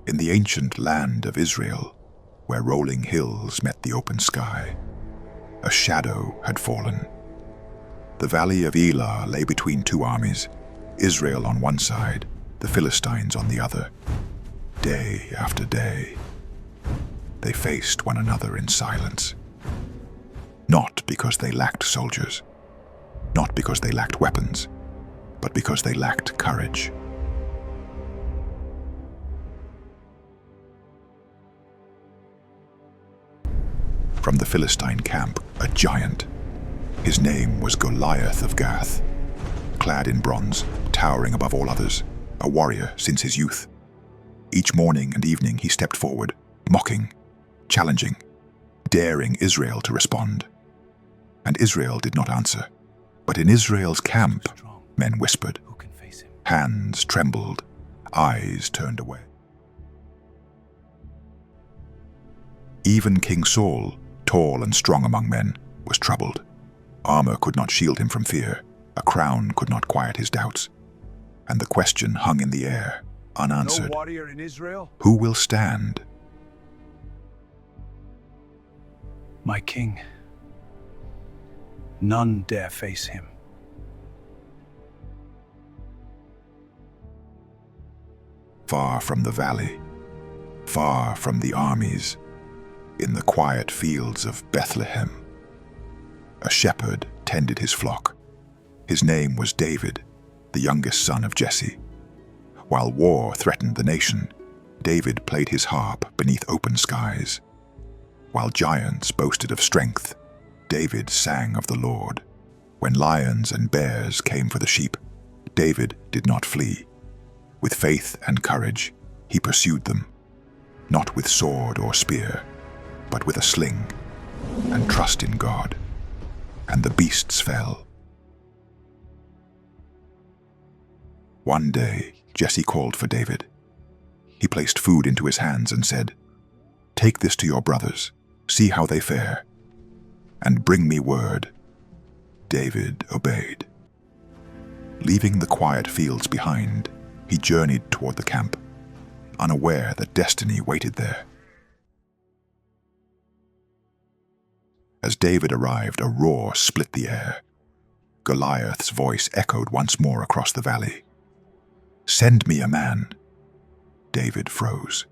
In the ancient land of Israel, where rolling hills met the open sky, a shadow had fallen. The Valley of Elah lay between two armies, Israel on one side, the Philistines on the other. Day after day, they faced one another in silence. Not because they lacked soldiers, not because they lacked weapons, but because they lacked courage. From the Philistine camp, a giant. His name was Goliath of Gath. Clad in bronze, towering above all others, a warrior since his youth. Each morning and evening he stepped forward, mocking, challenging, daring Israel to respond. And Israel did not answer. But in Israel's camp, men whispered. Hands trembled, eyes turned away. Even King Saul, tall and strong among men, was troubled. Armor could not shield him from fear. A crown could not quiet his doubts. And the question hung in the air, unanswered. No warrior in Israel? Who will stand? My king. None dare face him. Far from the valley, far from the armies, in the quiet fields of Bethlehem, a shepherd tended his flock. His name was David, the youngest son of Jesse. While war threatened the nation, David played his harp beneath open skies. While giants boasted of strength, David sang of the Lord. When lions and bears came for the sheep, David did not flee. With faith and courage, he pursued them, not with sword or spear, but with a sling, and trust in God. And the beasts fell. One day, Jesse called for David. He placed food into his hands and said, "Take this to your brothers, see how they fare, and bring me word." David obeyed. Leaving the quiet fields behind, he journeyed toward the camp, unaware that destiny waited there. As David arrived, a roar split the air. Goliath's voice echoed once more across the valley. "Send me a man." David froze.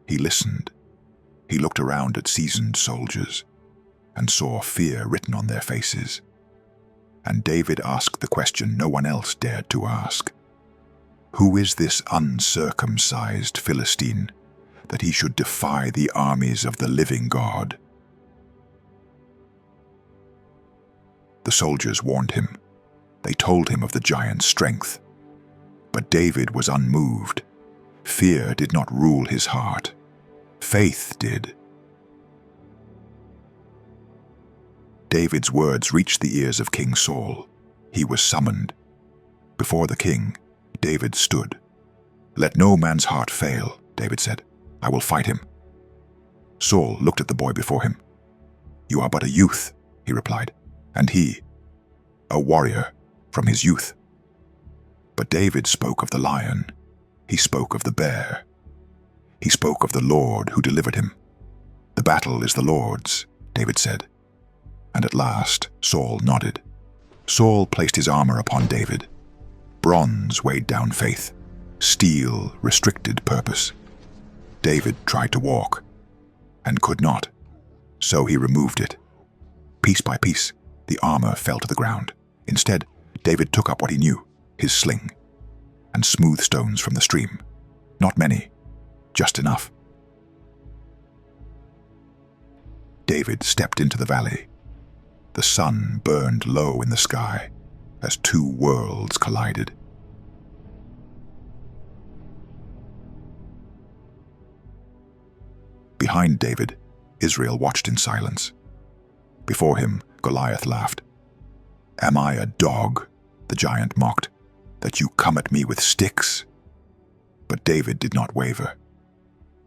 He listened. He looked around at seasoned soldiers and saw fear written on their faces. And David asked the question no one else dared to ask. Who is this uncircumcised Philistine that he should defy the armies of the living God? The soldiers warned him. They told him of the giant's strength. But David was unmoved. Fear did not rule his heart. Faith did. David's words reached the ears of King Saul. He was summoned. Before the king, David stood. "Let no man's heart fail," David said. "I will fight him." Saul looked at the boy before him. "You are but a youth," he replied, "and he, a warrior from his youth." But David spoke of the lion. He spoke of the bear. He spoke of the Lord who delivered him. "The battle is the Lord's," David said. And at last, Saul nodded. Saul placed his armor upon David. Bronze weighed down faith. Steel restricted purpose. David tried to walk, and could not. So he removed it. Piece by piece, the armor fell to the ground. Instead, David took up what he knew, his sling, and smooth stones from the stream. Not many, just enough. David stepped into the valley. The sun burned low in the sky as two worlds collided. Behind David, Israel watched in silence. Before him, Goliath laughed. "Am I a dog," the giant mocked, "that you come at me with sticks?" But David did not waver.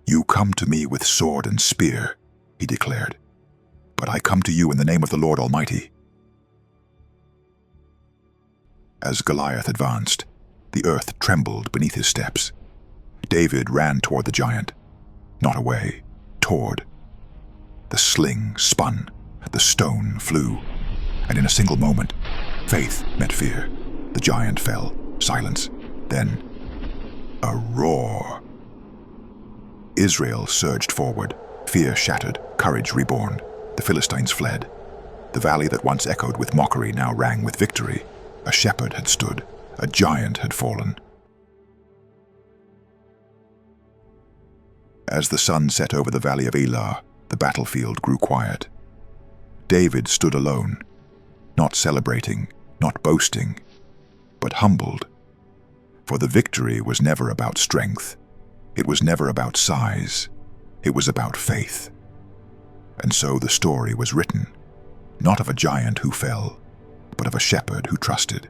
"You come to me with sword and spear," he declared, "but I come to you in the name of the Lord Almighty." As Goliath advanced, the earth trembled beneath his steps. David ran toward the giant. Not away, toward. The sling spun, the stone flew, and in a single moment, faith met fear. The giant fell, silence, then a roar. Israel surged forward, fear shattered, courage reborn. The Philistines fled. The valley that once echoed with mockery now rang with victory. A shepherd had stood, a giant had fallen. As the sun set over the Valley of Elah, the battlefield grew quiet. David stood alone, not celebrating, not boasting, but humbled. For the victory was never about strength. It was never about size. It was about faith. And so the story was written, not of a giant who fell, but of a shepherd who trusted.